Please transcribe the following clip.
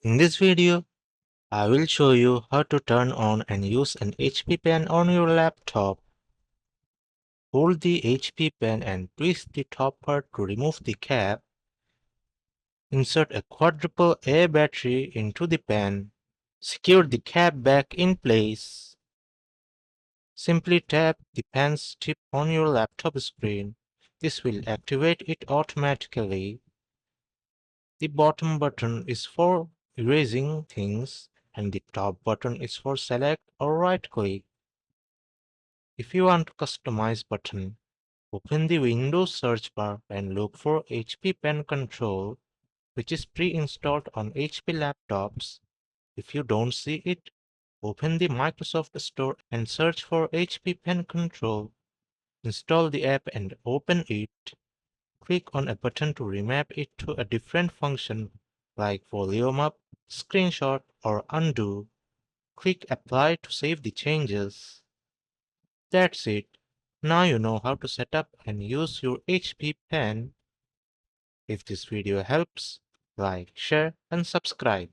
In this video, I will show you how to turn on and use an HP pen on your laptop. Hold the HP pen and twist the top part to remove the cap. Insert a quadruple A battery into the pen. Secure the cap back in place. Simply tap the pen's tip on your laptop screen. This will activate it automatically. The bottom button is for erasing things and the top button is for select or right click. If you want to customize button, open the Windows search bar and look for HP Pen Control, which is pre-installed on HP laptops. If you don't see it, open the Microsoft Store and search for HP Pen Control. Install the app and open it. Click on a button to remap it to a different function like volume up, screenshot, or undo. Click Apply to save the changes. That's it. Now you know how to set up and use your HP pen. If this video helps, like, share, and subscribe.